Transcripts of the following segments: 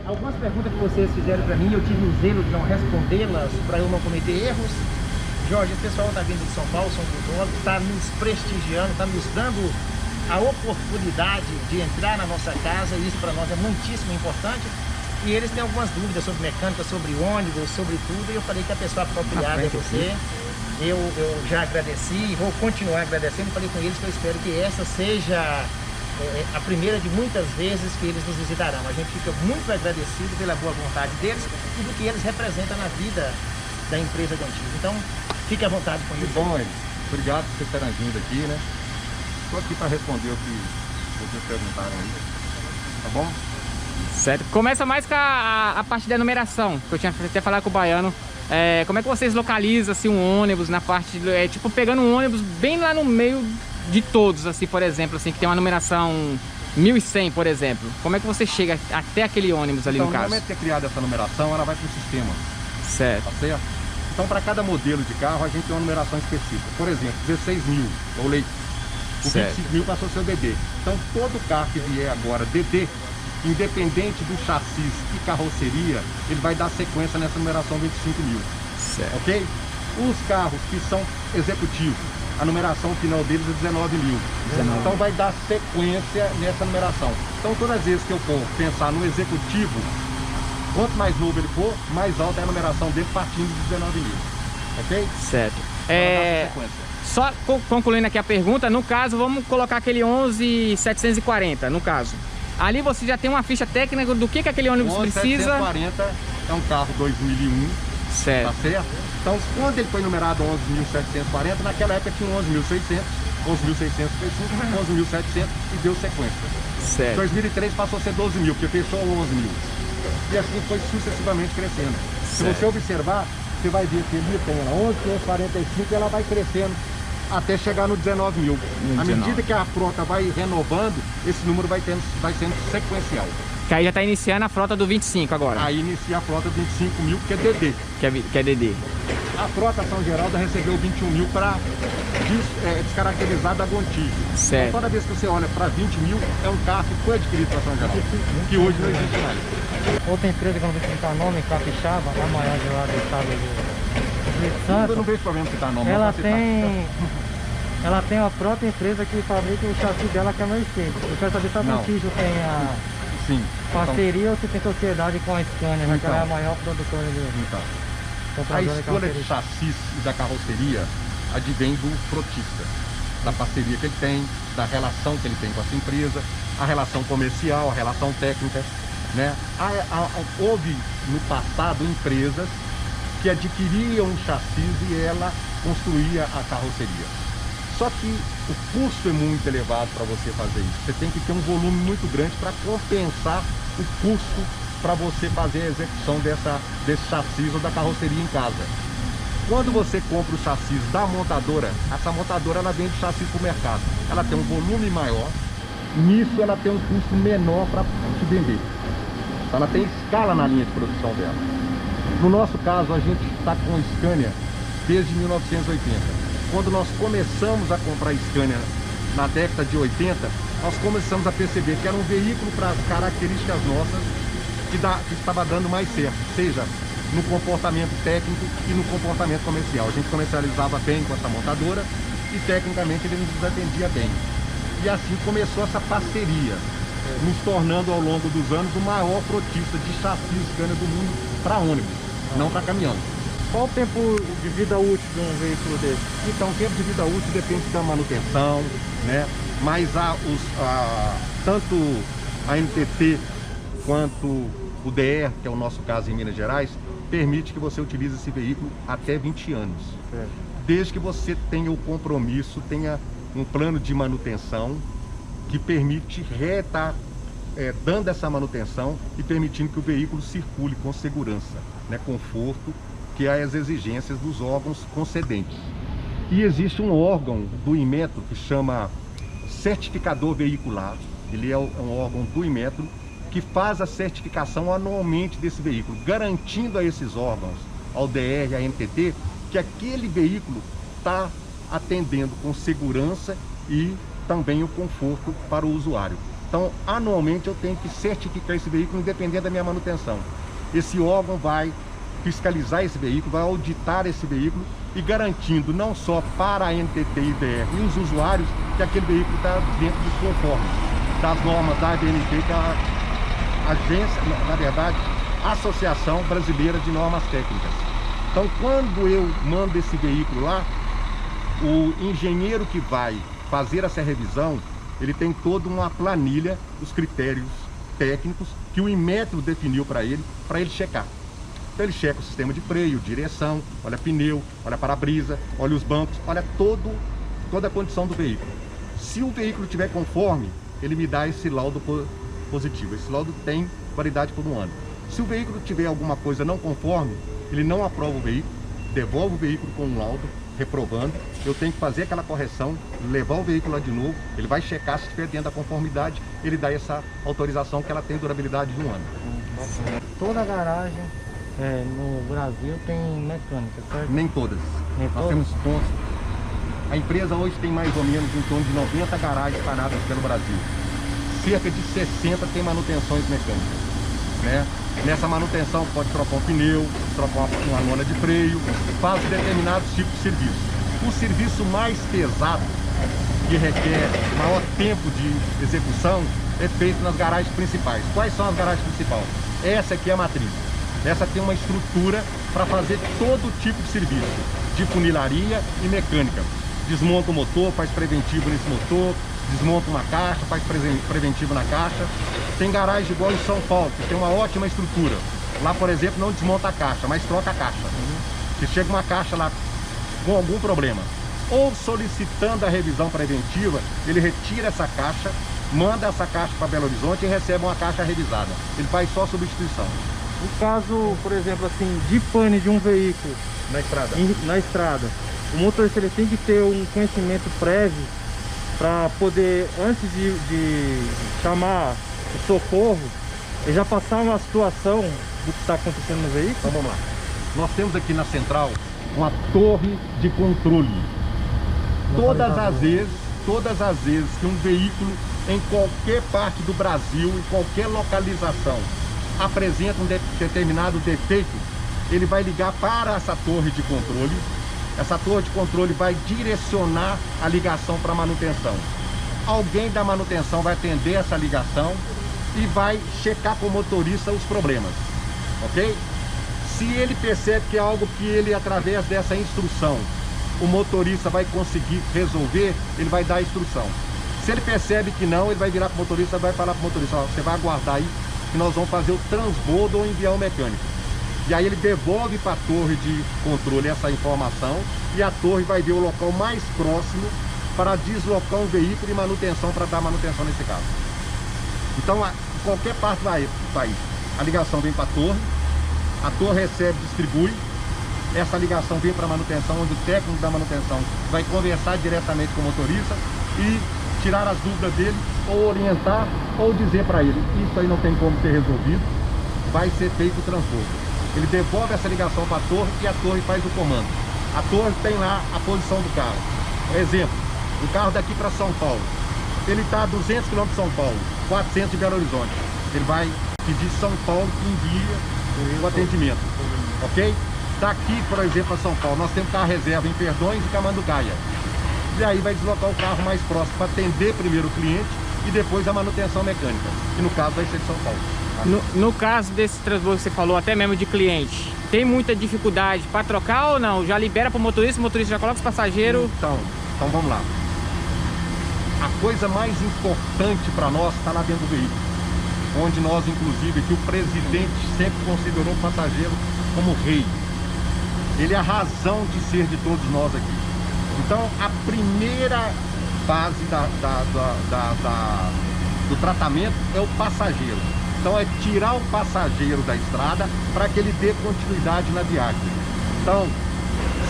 Algumas perguntas que vocês fizeram para mim, eu tive o zelo de não respondê-las para eu não cometer erros. Jorge, esse pessoal está vindo de São Paulo, São Paulo, está nos prestigiando, está nos dando a oportunidade de entrar na nossa casa, e isso para nós é muitíssimo importante. E eles têm algumas dúvidas sobre mecânica, sobre ônibus, sobre tudo, e eu falei que a pessoa apropriada é você. Eu já agradeci, vou continuar agradecendo, falei com eles que eu espero que essa seja a primeira de muitas vezes que eles nos visitarão. A gente fica muito agradecido pela boa vontade deles e do que eles representam na vida da empresa de Antigo. Então, fique à vontade com isso. Bom, obrigado por vocês terem vindo aqui, né? Estou aqui para responder o que vocês perguntaram aí, tá bom? Certo. Começa mais com a parte da numeração, que eu tinha até falado com o Baiano. Como é que vocês localizam assim, um ônibus na parte, tipo pegando um ônibus bem lá no meio de todos, assim, por exemplo, assim, que tem uma numeração 1100, por exemplo. Como é que você chega até aquele ônibus ali, então, no caso? No momento de ter criado essa numeração, ela vai para o sistema. Certo. Tá certo? Então, para cada modelo de carro, a gente tem uma numeração específica. Por exemplo, 16 mil, o leite. O 25 mil passou a ser o DD. Então, todo carro que vier agora DD, independente do chassi e carroceria, ele vai dar sequência nessa numeração 25 mil. Certo. Ok? Os carros que são executivos, a numeração final deles é 19 mil. 19. Então vai dar sequência nessa numeração. Então todas as vezes que eu for pensar no executivo, quanto mais novo ele for, mais alta é a numeração dele partindo de 19 mil. Ok? Certo. Sequência. Só concluindo aqui a pergunta, no caso, vamos colocar aquele 11740, no caso. Ali você já tem uma ficha técnica do que aquele ônibus precisa. 11740 é um carro 2001, certo. Tá certo? Então, quando ele foi numerado 11.740, naquela época tinha 11.600, 11.635, 11.700 e deu sequência. Certo. Em 2003 passou a ser 12 mil, porque fechou 11 mil. E assim foi sucessivamente crescendo. Certo. Se você observar, você vai ver que ele tem 11.545 e ela vai crescendo até chegar no 19 mil. À medida que a frota vai renovando, esse número vai sendo sequencial. Que aí já está iniciando a frota do 25 agora. Aí inicia a frota do 25 mil, que é DD. Que é DD. A frota São Geraldo recebeu 21 mil para descaracterizar da Gontijo. Certo. Então, toda vez que você olha para 20 mil, é um carro que foi adquirido para São Geraldo, que hoje não existe mais. Outra empresa que eu não vou citar nome, Capixaba, a maior de lá do estado do Espírito Santo. Eu não vejo problema citar nome. Ela tem a própria empresa que fabrica o chassi dela, que é mais simples. Eu quero saber se a Gontijo tem a parceria ou se tem sociedade com a Scania, já que ela é a maior produtora de... A escolha de chassis e da carroceria advém do frotista, da parceria que ele tem, da relação que ele tem com essa empresa, a relação comercial, a relação técnica, né? Houve no passado empresas que adquiriam chassis e ela construía a carroceria. Só que o custo é muito elevado para você fazer isso. Você tem que ter um volume muito grande para compensar o custo para você fazer a execução desse chassis ou da carroceria em casa. Quando você compra o chassis da montadora, essa montadora ela vende chassis para o mercado. Ela tem um volume maior, nisso ela tem um custo menor para te vender. Ela tem escala na linha de produção dela. No nosso caso, a gente está com a Scania desde 1980. Quando nós começamos a comprar Scania na década de 80, nós começamos a perceber que era um veículo para as características nossas que estava dando mais certo, seja no comportamento técnico e no comportamento comercial. A gente comercializava bem com essa montadora e tecnicamente ele nos atendia bem. E assim começou essa parceria, nos tornando ao longo dos anos o maior frotista de chassis Scania do mundo para ônibus, não para caminhão. Qual o tempo de vida útil de um veículo desse? Então, o tempo de vida útil depende da manutenção, né? Mas tanto a NTT quanto o DR, que é o nosso caso em Minas Gerais, permite que você utilize esse veículo até 20 anos. Desde que você tenha o compromisso, tenha um plano de manutenção que permite estar dando essa manutenção e permitindo que o veículo circule com segurança, né? Conforto, que é as exigências dos órgãos concedentes. E existe um órgão do Inmetro que chama certificador veicular. Ele é um órgão do Inmetro que faz a certificação anualmente desse veículo, garantindo a esses órgãos, ao DR e à NTT, que aquele veículo está atendendo com segurança e também o conforto para o usuário. Então, anualmente eu tenho que certificar esse veículo independente da minha manutenção. Esse órgão vai fiscalizar esse veículo, vai auditar esse veículo e garantindo não só para a NTT e BR e os usuários que aquele veículo está dentro dos conformes das normas da ABNT, que é a agência, na verdade, Associação Brasileira de Normas Técnicas. Então, quando eu mando esse veículo lá, o engenheiro que vai fazer essa revisão, ele tem toda uma planilha, os critérios técnicos que o Inmetro definiu para ele checar. Então ele checa o sistema de freio, direção, olha pneu, olha para-brisa, olha os bancos, olha toda a condição do veículo. Se o veículo estiver conforme, ele me dá esse laudo positivo. Esse laudo tem validade por 1 ano. Se o veículo tiver alguma coisa não conforme, ele não aprova o veículo, devolve o veículo com um laudo, reprovando. Eu tenho que fazer aquela correção, levar o veículo lá de novo, ele vai checar se estiver dentro da conformidade, ele dá essa autorização que ela tem durabilidade de 1 ano. Toda garagem no Brasil tem mecânica, certo? Nem todas. Nós temos pontos. A empresa hoje tem mais ou menos em torno de 90 garagens espalhadas pelo Brasil. Cerca de 60 tem manutenções mecânicas, né? Nessa manutenção pode trocar um pneu, trocar uma lona de freio, faz determinados tipos de serviço. O serviço mais pesado, que requer maior tempo de execução, é feito nas garagens principais. Quais são as garagens principais? Essa aqui é a matriz. Essa tem uma estrutura para fazer todo tipo de serviço, de funilaria e mecânica. Desmonta o motor, faz preventivo nesse motor, desmonta uma caixa, faz preventivo na caixa. Tem garagem igual em São Paulo, que tem uma ótima estrutura. Lá, por exemplo, não desmonta a caixa, mas troca a caixa. Se chega uma caixa lá com algum problema, ou solicitando a revisão preventiva, ele retira essa caixa, manda essa caixa para Belo Horizonte e recebe uma caixa revisada. Ele faz só substituição. No caso, por exemplo, assim, de pane de um veículo na estrada, o motorista ele tem que ter um conhecimento prévio para poder, antes de chamar o socorro, ele já passar uma situação do que está acontecendo no veículo. Então vamos lá. Nós temos aqui na central uma torre de controle. Todas as vezes que um veículo em qualquer parte do Brasil, em qualquer localização, apresenta um determinado defeito, ele vai ligar para essa torre de controle. Essa torre de controle vai direcionar a ligação para manutenção. Alguém da manutenção vai atender essa ligação e vai checar com o motorista os problemas, ok? Se ele percebe que é algo que ele, através dessa instrução, o motorista vai conseguir resolver, ele vai dar a instrução. Se ele percebe que não, ele vai virar para o motorista e vai falar para o motorista: ó, você vai aguardar aí que nós vamos fazer o transbordo ou enviar o mecânico. E aí ele devolve para a torre de controle essa informação e a torre vai ver o local mais próximo para deslocar um veículo e manutenção, para dar manutenção nesse caso. Então, em qualquer parte do país, a ligação vem para a torre recebe, distribui, essa ligação vem para a manutenção, onde o técnico da manutenção vai conversar diretamente com o motorista e tirar as dúvidas dele, ou orientar, ou dizer para ele: isso aí não tem como ser resolvido, vai ser feito o transbordo. Ele devolve essa ligação para a torre e a torre faz o comando. A torre tem lá a posição do carro. Exemplo, um carro daqui para São Paulo, ele está a 200 km de São Paulo, 400 de Belo Horizonte. Ele vai pedir São Paulo que envia o atendimento, ok? Daqui, por exemplo, a São Paulo, nós temos carro reserva em Perdões e Camanducaia. E aí vai deslocar o carro mais próximo para atender primeiro o cliente e depois a manutenção mecânica, que no caso vai ser de São Paulo. No caso desse transbordo que você falou, até mesmo de cliente, tem muita dificuldade para trocar ou não? Já libera para o motorista já coloca os passageiros? Então vamos lá. A coisa mais importante para nós está lá dentro do veículo, onde nós, inclusive, que o presidente sempre considerou o passageiro como rei. Ele é a razão de ser de todos nós aqui. Então, a primeira fase do tratamento é o passageiro. Então, é tirar o passageiro da estrada para que ele dê continuidade na viagem. Então,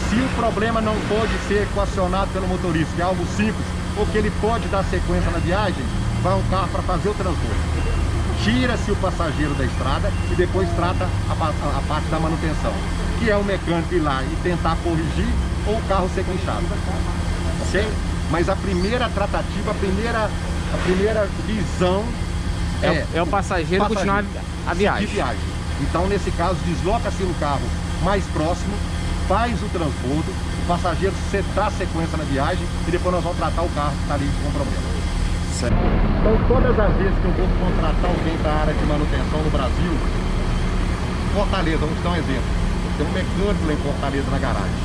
se o problema não pode ser equacionado pelo motorista, que é algo simples, ou que ele pode dar sequência na viagem, vai um carro para fazer o transbordo. Tira-se o passageiro da estrada e depois trata a parte da manutenção, que é o mecânico ir lá e tentar corrigir ou o carro ser guinchado, ok? Mas a primeira tratativa, a primeira A primeira visão É o passageiro continuar a viagem. de viagem. Então, nesse caso, desloca-se no carro mais próximo, faz o transbordo, o passageiro dá sequência na viagem e depois nós vamos tratar o carro que está ali com problema. Certo. Então, todas as vezes que eu vou contratar alguém para a área de manutenção no Brasil, Fortaleza, vamos dar um exemplo. Tem um mecânico lá em Fortaleza na garagem.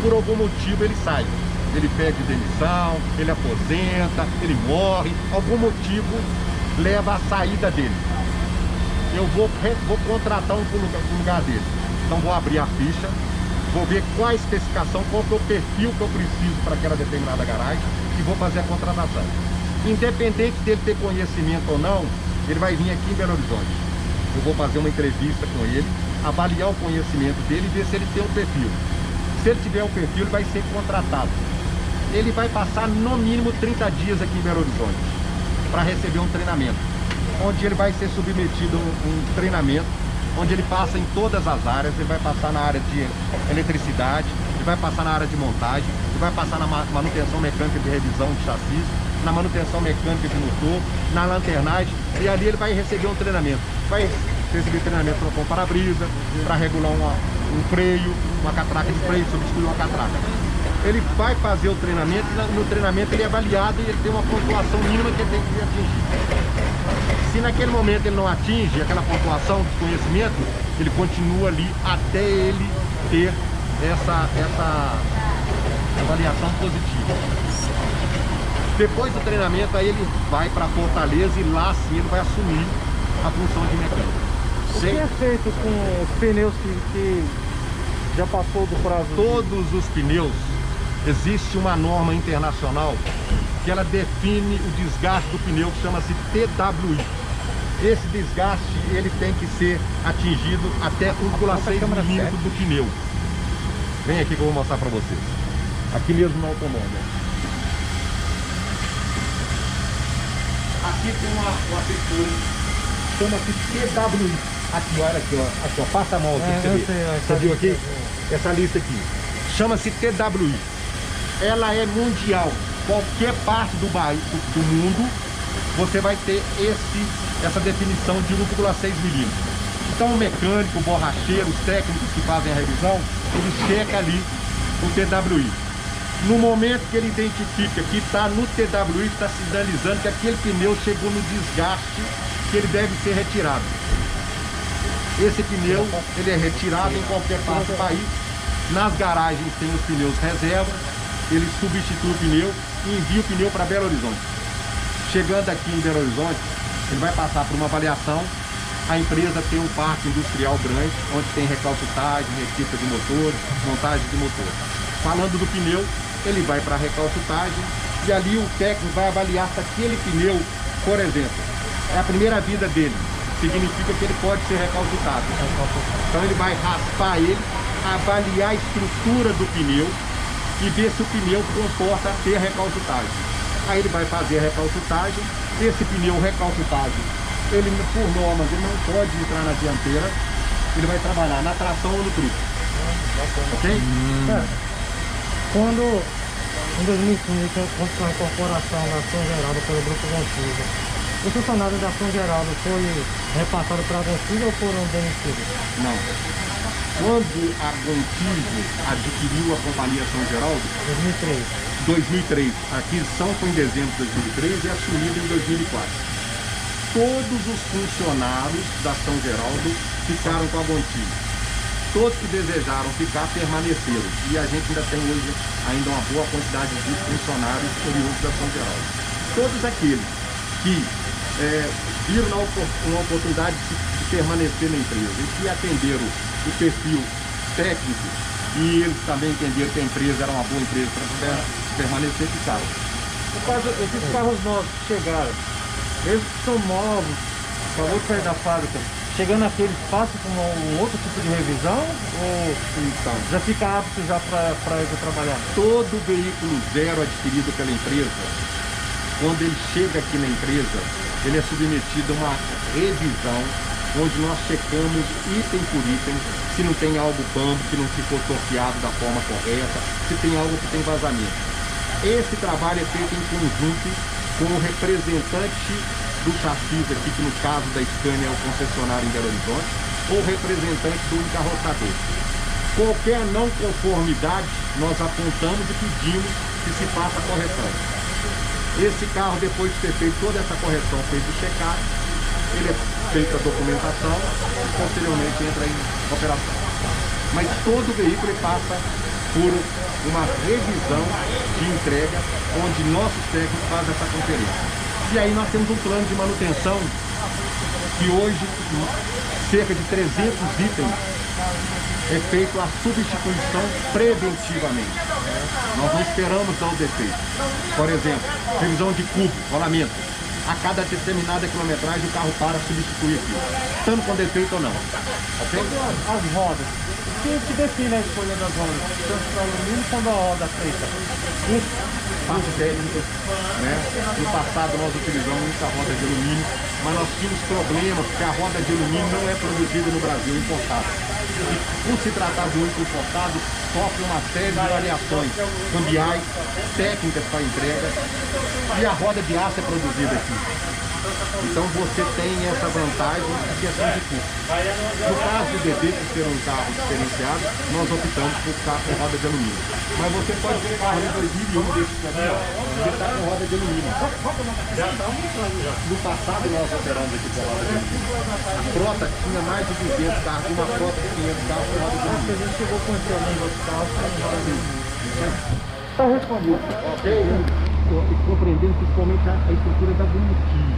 Por algum motivo ele sai. Ele pede demissão, ele aposenta, ele morre. Algum motivo leva a saída dele. Eu vou contratar um no lugar dele. Então vou abrir a ficha, vou ver qual a especificação, qual é o perfil que eu preciso para aquela determinada garagem e vou fazer a contratação. Independente dele ter conhecimento ou não, ele vai vir aqui em Belo Horizonte. Eu vou fazer uma entrevista com ele, avaliar o conhecimento dele e ver se ele tem um perfil. Se ele tiver um perfil, ele vai ser contratado. Ele vai passar no mínimo 30 dias aqui em Belo Horizonte para receber um treinamento, onde ele vai ser submetido a um treinamento, onde ele passa em todas as áreas. Ele vai passar na área de eletricidade, ele vai passar na área de montagem, ele vai passar na manutenção mecânica de revisão de chassis, na manutenção mecânica de motor, na lanternagem, e ali ele vai receber um treinamento. Vai receber treinamento para pôr para-brisa, para regular um freio, uma catraca de freio, substituir uma catraca. Ele vai fazer o treinamento e no treinamento ele é avaliado e ele tem uma pontuação mínima que ele tem que atingir. Se naquele momento ele não atinge aquela pontuação de conhecimento, ele continua ali até ele ter essa avaliação positiva. Depois do treinamento, aí ele vai para Fortaleza e lá sim ele vai assumir a função de mecânico. O que é feito com os pneus que já passou do prazo? Todos os pneus, existe uma norma internacional que ela define o desgaste do pneu, que chama-se TWI. Esse desgaste ele tem que ser atingido até 1,6 milímetros do pneu. Vem aqui que eu vou mostrar para vocês. Aqui mesmo no automóvel. Aqui tem uma textura, chama-se TWI. Aqui, olha aqui, ó. Aqui, ó. Passa a mão aqui pra você ver. Você viu aqui? Essa lista aqui. Chama-se TWI. Ela é mundial. Qualquer parte do mundo, você vai ter essa definição de 1,6 milímetros. Então o mecânico, o borracheiro, os técnicos que fazem a revisão, eles checam ali o TWI. No momento que ele identifica que está no TWI, está sinalizando que aquele pneu chegou no desgaste, que ele deve ser retirado. Esse pneu ele é retirado em qualquer parte do país. Nas garagens tem os pneus reserva, ele substitui o pneu e envia o pneu para Belo Horizonte. Chegando aqui em Belo Horizonte, ele vai passar por uma avaliação. A empresa tem um parque industrial grande, onde tem recalcutagem, recicla de motores, montagem de motor. Falando do pneu, ele vai para a recalcutagem e ali o técnico vai avaliar se aquele pneu, por exemplo, é a primeira vida dele. Significa que ele pode ser recalcutado. Então ele vai raspar ele, avaliar a estrutura do pneu e ver se o pneu comporta ter recalcutagem. Aí ele vai fazer a recalcutagem. Esse pneu recalcutado, ele por normas, ele não pode entrar na dianteira. Ele vai trabalhar na tração ou no truque. Ok? Quando em 2015, quando foi a incorporação da Ação Geraldo pelo Grupo Gontijo, os funcionários da Ação Geraldo foi repassado para a Gontijo ou foram demitidos? Não. Quando a Gontijo adquiriu a companhia Ação Geraldo? 2003. A aquisição foi em dezembro de 2003 e assumida em 2004. Todos os funcionários da Ação Geraldo ficaram com a Gontijo. Todos que desejaram ficar permaneceram. E a gente ainda tem hoje uma boa quantidade de funcionários oriundos da Ação Geraldo. Todos aqueles que viram uma oportunidade de permanecer na empresa e que atenderam o perfil técnico e eles também entenderam que a empresa era uma boa empresa para permanecer, ficaram. No caso, esses carros novos que chegaram, mesmo que são novos, acabou de sair da fábrica, chegando aqui, eles passam com um outro tipo de revisão ou então, já fica apto já para ir trabalhar? Todo veículo zero adquirido pela empresa, quando ele chega aqui na empresa, ele é submetido a uma revisão, onde nós checamos item por item, se não tem algo bambo, se não ficou torqueado da forma correta, se tem algo que tem vazamento. Esse trabalho é feito em conjunto com o representante do chassis aqui, que no caso da Scania é o concessionário em Belo Horizonte, ou o representante do encarroçador. Qualquer não conformidade, nós apontamos e pedimos que se faça a correção. Esse carro, depois de ter feito toda essa correção, feito o checagem, ele é feita a documentação e posteriormente entra em operação. Mas todo veículo ele passa por uma revisão de entrega, onde nossos técnicos fazem essa conferência. E aí nós temos um plano de manutenção que hoje, cerca de 300 itens, é feito a substituição preventivamente. Nós não esperamos dar o defeito. Por exemplo, revisão de cubo, rolamento. A cada determinada quilometragem o carro para substituir aquilo, estando com defeito ou não. Okay? As rodas. O que define a escolha das rodas? Tanto para alumínio quanto a roda preta? Parte técnica, né? No passado nós utilizamos muita roda de alumínio, mas nós tínhamos problemas porque a roda de alumínio não é produzida no Brasil, é importada. E por se tratar de um importado, sofre uma série de variações cambiais, técnicas para entrega, e a roda de aço é produzida aqui. Então você tem essa vantagem de questão de custo. No caso do DD, por ser um carro diferenciado, nós optamos por ficar com roda de alumínio. Mas você pode ver carro de 2001 desse aqui, ó, que está com roda de alumínio. No passado nós operamos aqui com roda de alumínio. A frota tinha mais de 200 carros, uma frota de 500 carros com roda de alumínio. A gente chegou com esse alumínio dos carros com roda de alumínio. Está respondido. Ok? E compreendendo principalmente a estrutura da Bonitinho,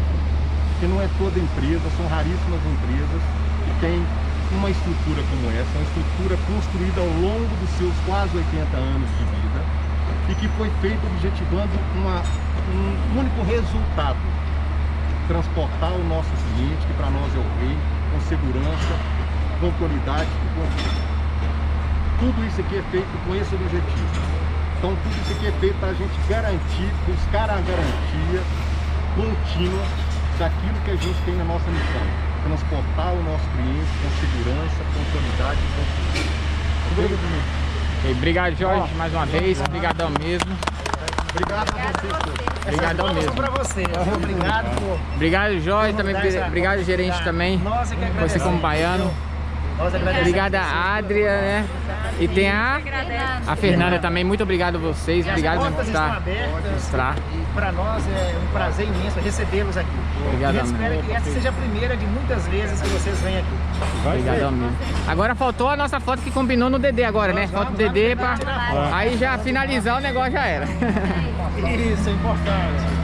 que não é toda empresa, são raríssimas empresas que têm uma estrutura como essa, uma estrutura construída ao longo dos seus quase 80 anos de vida e que foi feita objetivando um único resultado: transportar o nosso cliente, que para nós é o rei, com segurança, com qualidade e conforto. Tudo isso aqui é feito com esse objetivo. Então tudo isso aqui é feito para a gente garantir, buscar a garantia contínua daquilo que a gente tem na nossa missão: transportar o nosso cliente com segurança, com qualidade e conforto. Obrigado, Jorge, mais uma vez. Obrigadão mesmo. Obrigado a vocês todos. Obrigadão mesmo. Para você. Obrigado por... Obrigado, Jorge, também. Obrigado, gerente também. Nós é que agradecemos. Você como baiano. Nós agradecemos. Obrigada a Adria, né? E tem a Fernanda também. Muito obrigado a vocês. Obrigado As por portas estão estar. abertas. E para nós é um prazer imenso recebê-los aqui. Obrigado, e eu espero que essa seja a primeira de muitas vezes que vocês venham aqui. Obrigadão mesmo. Agora faltou a nossa foto que combinou no DD agora, né? Foto do DD pra... Aí já finalizar o negócio já era. Isso, é importante.